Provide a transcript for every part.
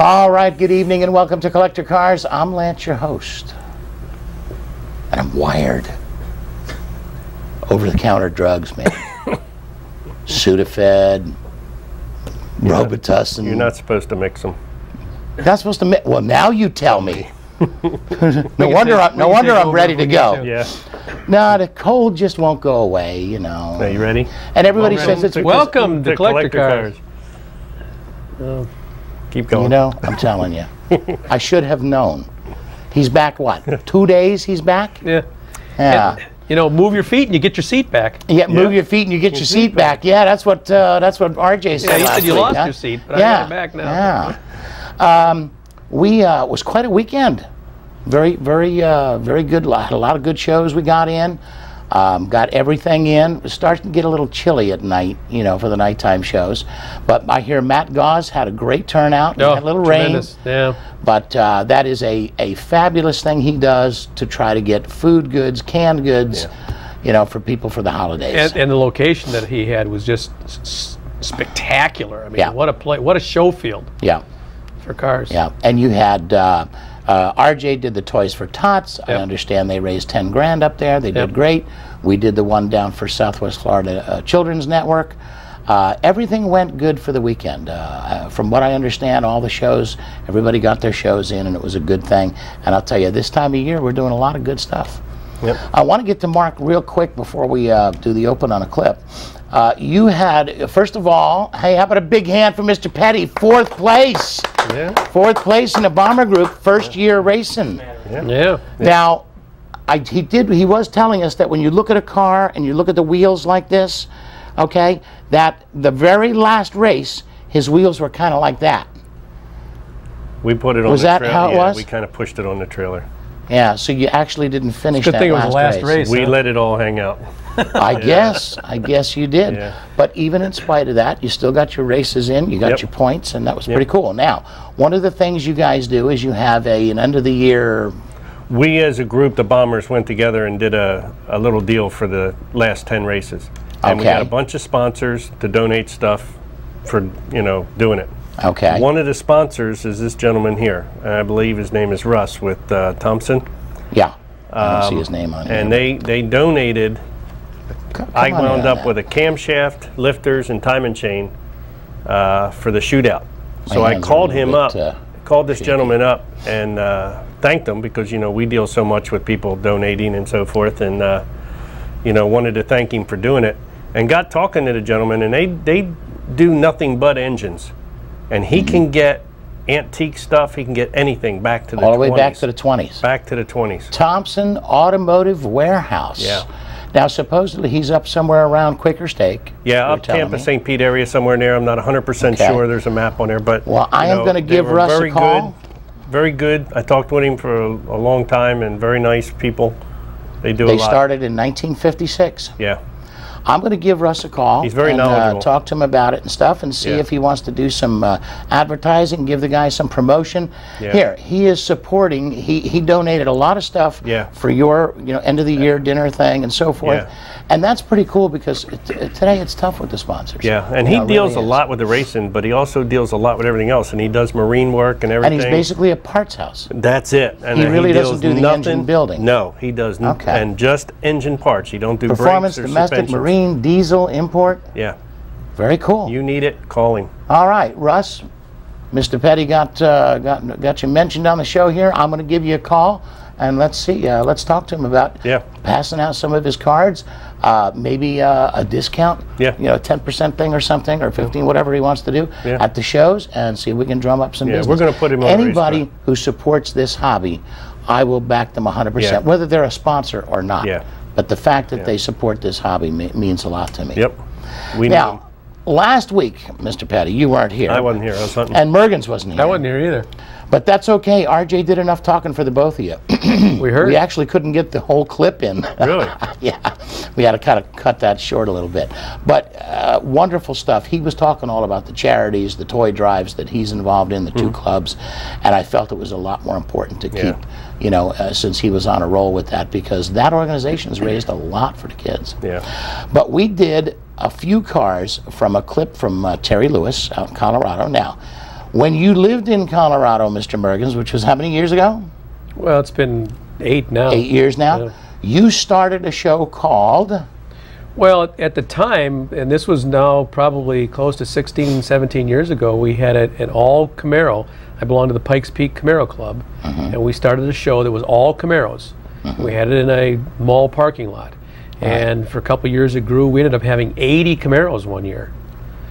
All right, good evening and welcome to Collector Cars. I'm Lance, your host. And I'm wired. Over-the-counter drugs, man. Sudafed, Robitussin. You're not supposed to mix them. Not supposed to mix. Well, now you tell me. No wonder I'm ready to go. Yeah. No, the cold just won't go away, you know. Are you ready? And everybody says it's welcome to Collector Cars. Keep going. You know, I'm telling you. I should have known. He's back, what, 2 days he's back? Yeah. Yeah. And, you know, move your feet and you get your seat back. Yeah, move your feet and you get your seat back. Yeah, that's what RJ said. Yeah, he said you lost huh? your seat, but I got it back now. Yeah. Was quite a weekend. Very good. Had a lot of good shows we got in. Got everything in. It starts to get a little chilly at night, you know, for the nighttime shows. But I hear Matt Goss had a great turnout. Oh, had a little rain. Yeah. But that is a fabulous thing he does to try to get food goods, canned goods, you know, for people for the holidays. And the location that he had was just spectacular. I mean, what a show field. Yeah. For cars. Yeah. And you had RJ did the Toys for Tots. I understand they raised 10 grand up there. They did great. We did the one down for Southwest Florida Children's Network. Everything went good for the weekend. From what I understand, all the shows, everybody got their shows in, and it was a good thing. And I'll tell you, this time of year, we're doing a lot of good stuff. Yep. I want to get to Mark real quick before we do the open on a clip. You had, first of all, hey, how about a big hand for Mr. Petty? 4th place. Yeah. 4th place in the Bomber Group, first year racing. Yeah. Now, he was telling us that when you look at a car and you look at the wheels like this, okay, that the very last race, his wheels were kind of like that. We put it on was the that trailer. how it was? We kind of pushed it on the trailer. Yeah, so you actually didn't finish that Good thing it was the last race. We let it all hang out. I guess you did. Yeah. But even in spite of that, you still got your races in, you got your points, and that was pretty cool. Now, one of the things you guys do is you have an end of the year. We as a group, the Bombers, went together and did a little deal for the last 10 races. And we got a bunch of sponsors to donate stuff for, you know, doing it. Okay. One of the sponsors is this gentleman here. I believe his name is Russ with Thompson. Yeah. I don't see his name on it. And they donated. I wound up with a camshaft, lifters, and timing chain for the shootout. So I called him up, called this gentleman up, and thanked him because, you know, we deal so much with people donating and so forth, and you know, wanted to thank him for doing it. And got talking to the gentleman, and they do nothing but engines, and he can get antique stuff. He can get anything back to the 20s. All the way back to the 20s. Back to the 20s. Thompson Automotive Warehouse. Yeah. Now, supposedly he's up somewhere around Quaker Stake. Yeah, up Tampa, St. Pete area, somewhere in there. I'm not 100% sure. There's a map on there, but well, I am going to give Russ a call. Very good. I talked with him for a long time, and very nice people. They do a lot. They started in 1956. Yeah. I'm going to give Russ a call. He's very knowledgeable. Talk to him about it and stuff, and see if he wants to do some advertising, give the guy some promotion. Yeah. Here, he is supporting. He donated a lot of stuff for your end of the year dinner thing and so forth. Yeah. And that's pretty cool because today it's tough with the sponsors. Yeah, and he deals a lot with the racing, but he also deals a lot with everything else, and he does marine work and everything. And he's basically a parts house. That's it. And he really doesn't do the engine building. No, he does and just engine parts. He don't do performance, brakes or domestic, suspensions. marine, diesel, import. Yeah. Very cool. You need it, call him. All right, Russ. Mr. Petty got you mentioned on the show here. I'm going to give you a call, and let's see. Let's talk to him about passing out some of his cards. Maybe a discount. Yeah. You know, 10% thing or something, or 15, whatever he wants to do at the shows, and see if we can drum up some business. We're going to put him on anybody who supports this hobby, I will back them 100%, whether they're a sponsor or not. Yeah. But the fact that they support this hobby means a lot to me. Yep. Now, last week, Mr. Petty, you weren't here. I wasn't here. I was hunting. And Mergens wasn't here. I wasn't here either. But that's okay. RJ did enough talking for the both of you. We heard. We actually couldn't get the whole clip in. Really? Yeah. We had to kind of cut that short a little bit. But wonderful stuff. He was talking all about the charities, the toy drives that he's involved in, the two clubs. And I felt it was a lot more important to keep, you know, since he was on a roll with that, because that organization has raised a lot for the kids. Yeah. But we did a few cars from a clip from Terry Lewis out in Colorado. Now, When you lived in Colorado, Mr. Mergens, which was how many years ago? Well, it's been 8 now. 8 years now. Yeah. You started a show called... Well, at the time, and this was now probably close to 16, 17 years ago, we had an all Camaro. I belonged to the Pikes Peak Camaro Club, and we started a show that was all Camaros. We had it in a mall parking lot. And for a couple of years it grew. We ended up having 80 Camaros one year.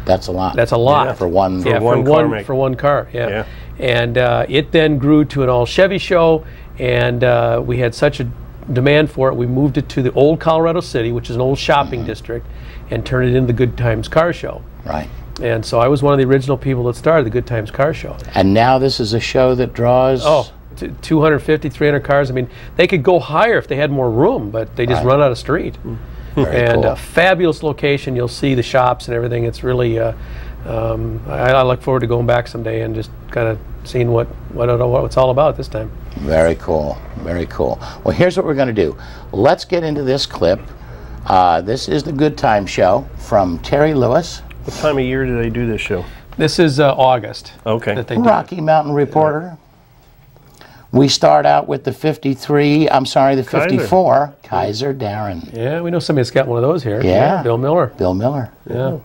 That's a lot. That's a lot. Yeah, for one car, yeah. And it then grew to an all Chevy show, and we had such a demand for it, we moved it to the old Colorado City, which is an old shopping district, and turned it into the Good Times Car Show. Right. And so I was one of the original people that started the Good Times Car Show. And now this is a show that draws... 250, 300 cars. I mean, they could go higher if they had more room, but they just run out of street. And a fabulous location. You'll see the shops and everything. It's really... I look forward to going back someday and just kind of seeing what it's all about this time. Very cool. Very cool. Well, here's what we're going to do. Let's get into this clip. This is the Good Time Show from Terry Lewis. What time of year do they do this show? This is August. Okay. That they do. Rocky Mountain Reporter. We start out with the the 54 Kaiser Darren. Yeah, we know somebody that's got one of those here. Yeah. Bill Miller. Bill Miller. Yeah.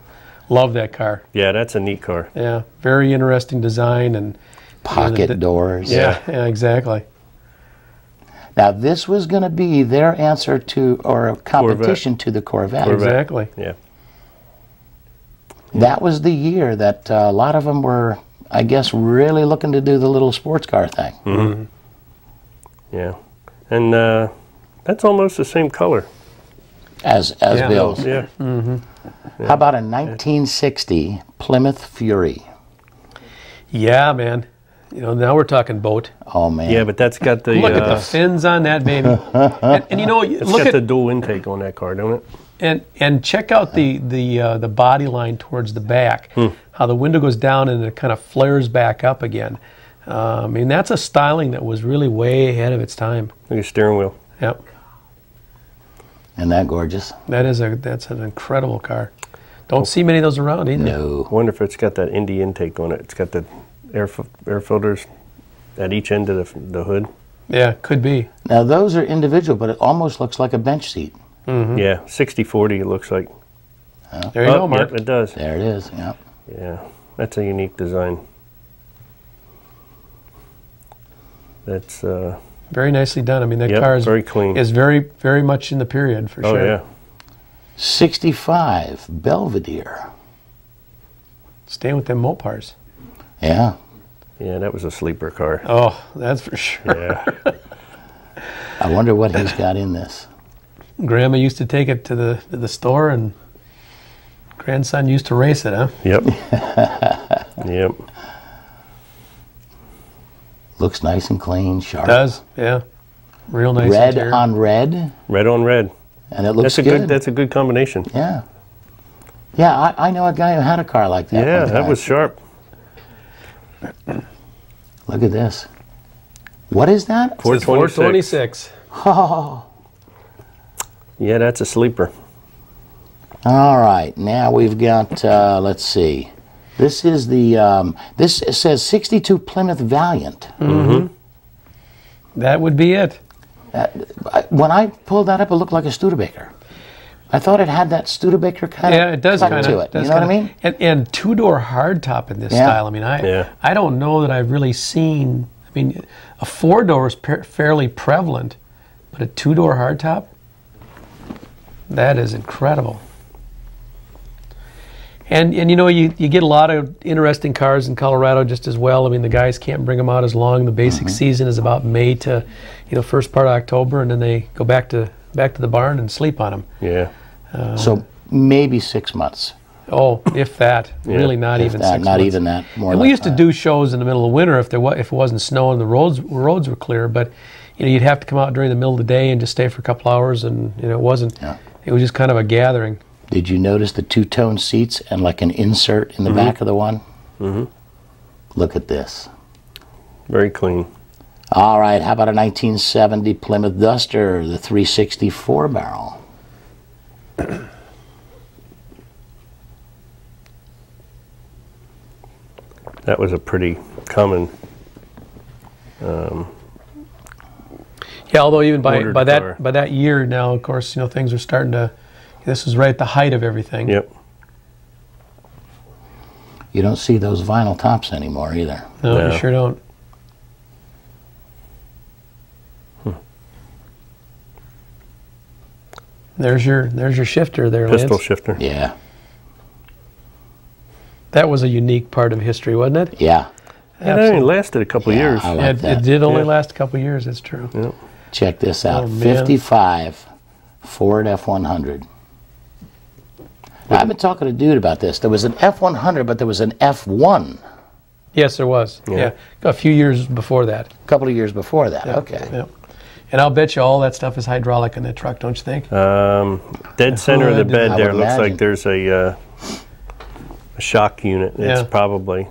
Love that car. Yeah, that's a neat car. Yeah, very interesting design and pocket doors. Yeah, exactly. Now this was going to be their answer to, or a competition to the Corvette. Exactly. Yeah. That was the year that a lot of them were, I guess, really looking to do the little sports car thing. Mm-hmm. Yeah, and that's almost the same color as Bill's. Yeah. Mm-hmm. How about a 1960 Plymouth Fury? Yeah, man. You know, now we're talking boat. Oh man. Yeah, but that's got the look at the fins on that baby. and you know, look at the dual intake on that car, don't it? And check out the body line towards the back. How the window goes down and it kind of flares back up again. I mean, that's a styling that was really way ahead of its time. Look at the steering wheel. Yep. Isn't that gorgeous? That's an incredible car. Don't see many of those around either. No. I wonder if it's got that Indy intake on it. It's got the air filters at each end of the hood. Yeah, could be. Now those are individual, but it almost looks like a bench seat. Mm-hmm. Yeah, 60/40 it looks like. There you go, Mark. Yep, it does. There it is, yeah. Yeah, that's a unique design. That's... very nicely done. I mean, that car is very clean. Is very, very much in the period for sure. Oh yeah. 65 Belvedere. Staying with them Mopars. Yeah. Yeah, that was a sleeper car. Oh, that's for sure. Yeah. I wonder what he's got in this. Grandma used to take it to the store, and grandson used to race it, huh? Yep. Yep. Looks nice and clean, sharp. Does, yeah. Real nice Red interior. on red. Red on red. And it looks good. That's a good combination. Yeah. Yeah, I know a guy who had a car like that. Yeah, that was sharp. Look at this. What is that? 426. Oh. Yeah, that's a sleeper. All right, now we've got, let's see. This is the, this says 62 Plymouth Valiant. Mm-hmm. That would be it. When I pulled that up, it looked like a Studebaker. I thought it had that Studebaker kind of it does cut kind to of, it. You know what I mean? And two-door hardtop in this style. I mean, I don't know that I've really seen. I mean, a four-door is fairly prevalent, but a two-door hardtop, that is incredible. And you know, you get a lot of interesting cars in Colorado just as well. I mean, the guys can't bring them out as long. The basic season is about May to, first part of October, and then they go back to the barn and sleep on them. Yeah. So maybe 6 months. Oh, if that. Really, not even 6 months. Not even that. More. And we used to do shows in the middle of winter if it wasn't snowing, the roads were clear. But you'd have to come out during the middle of the day and just stay for a couple hours, and it wasn't. Yeah. It was just kind of a gathering. Did you notice the two-tone seats and like an insert in the back of the one? Mm-hmm. Look at this. Very clean. All right, how about a 1970 Plymouth Duster, the 364 barrel? That was a pretty common. Yeah, although even by that year now, of course, things are starting to. This was right at the height of everything. Yep. You don't see those vinyl tops anymore either. No, you sure don't. There's your shifter there, Lance. Pistol shifter. Yeah. That was a unique part of history, wasn't it? Yeah. It only lasted a couple years. I like that. It did only last a couple years, that's true. Yep. Check this out. Oh, man. 55 Ford F-100. Now, I've been talking to Dude about this. There was an F-100, but there was an F1. Yes, there was. Yeah. A few years before that. A couple of years before that. Okay. Yeah. And I'll bet you all that stuff is hydraulic in that truck, don't you think? Dead center of the bed there looks imagine. like there's a shock unit. It's probably.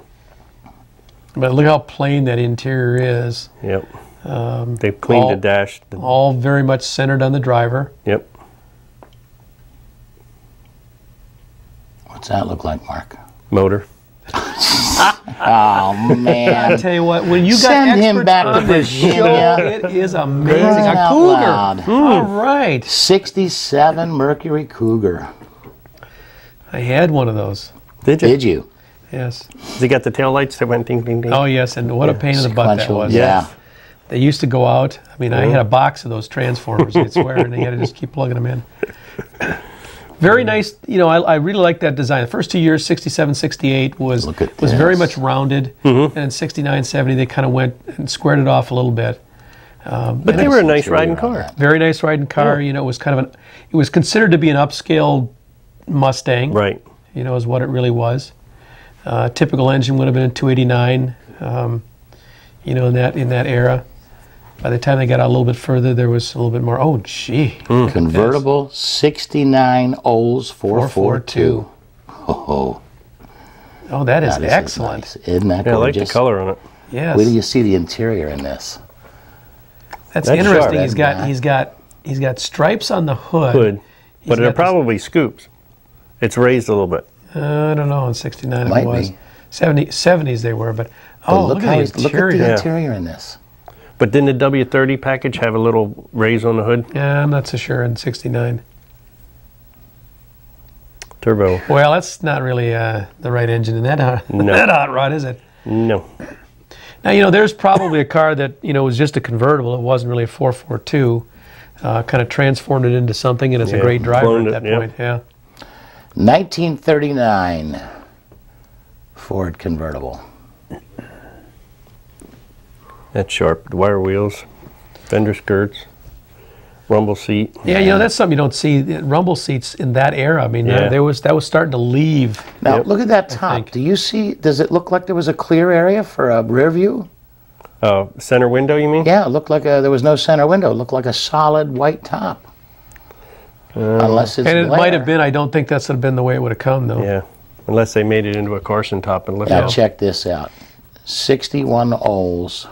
But look how plain that interior is. Yep. They've cleaned the dash. All very much centered on the driver. Yep. What's that look like, Mark? Motor. Oh, man. I tell you what, when you got Send him experts back to on this show, Virginia. it is amazing. Crying A out Cougar. loud. All right. 67 Mercury Cougar. I had one of those. Did you? Did you? Yes. Has he got the tail lights that went ding, ding, ding? Oh, yes, and what a pain in the butt that Sequential, was. yeah. They used to go out. I mean, I had a box of those transformers, I swear, and they had to just keep plugging them in. Very nice. I really like that design. The first 2 years, 67, 68, was very much rounded. And in 69, 70, they kind of went and squared it off a little bit. But they were a nice riding car. Very nice riding car. It was kind of it was considered to be an upscale Mustang. Right. Is what it really was. Typical engine would have been a 289. In that era. By the time they got out a little bit further, there was a little bit more. Oh, gee. Convertible 69 Olds 442. Oh, that is excellent. Nice. Isn't that gorgeous? I like the color on it. Yes. Wait till you see the interior in this. That's interesting. He's got stripes on the hood. But they're probably scoops. It's raised a little bit. I don't know. In 69 Might it was. be. 70s they were, but look at the interior. Look at the interior in this. But didn't the W30 package have a little raise on the hood? Yeah, I'm not so sure in 69. Turbo. Well, that's not really the right engine in that hot rod, is it? No. Now, there's probably a car that, was just a convertible. It wasn't really a 442. Kind of transformed it into something, and it's a great driver at that point. Yeah. 1939 Ford convertible. That's sharp. The wire wheels, fender skirts, rumble seat. Yeah, that's something you don't see. Rumble seats in that era. I mean, that was starting to leave. Now, look at that top. Do you see, does it look like there was a clear area for a rear view? Center window, you mean? Yeah, it looked like there was no center window. It looked like a solid white top. Unless it's And it glare. might have been. I don't think that's would have been the way it would have come, though. Yeah, unless they made it into a Carson top and lifted Now it. check this out. 61 Olds.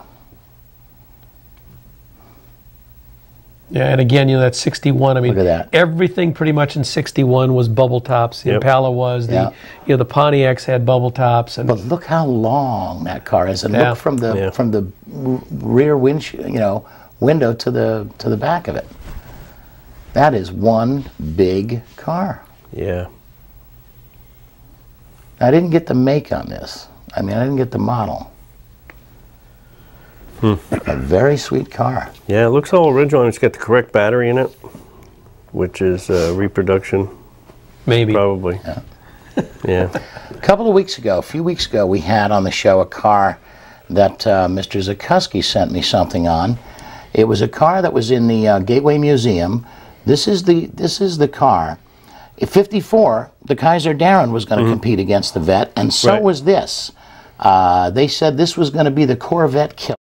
Yeah, and again, that's 61. I mean, Look at that. Everything pretty much in 61 was bubble tops. The Impala was. The Pontiacs had bubble tops. And But look how long that car is, and look from the rear window to the back of it. That is one big car. Yeah. I didn't get the make on this. I mean, I didn't get the model. A very sweet car. Yeah, it looks all original, and it's got the correct battery in it, which is reproduction. Maybe. Probably. Yeah. A few weeks ago, we had on the show a car that Mr. Zukoski sent me something on. It was a car that was in the Gateway Museum. This is the car. In 54, the Kaiser Darren was going to compete against the Vet, and so was this. They said this was going to be the Corvette killer.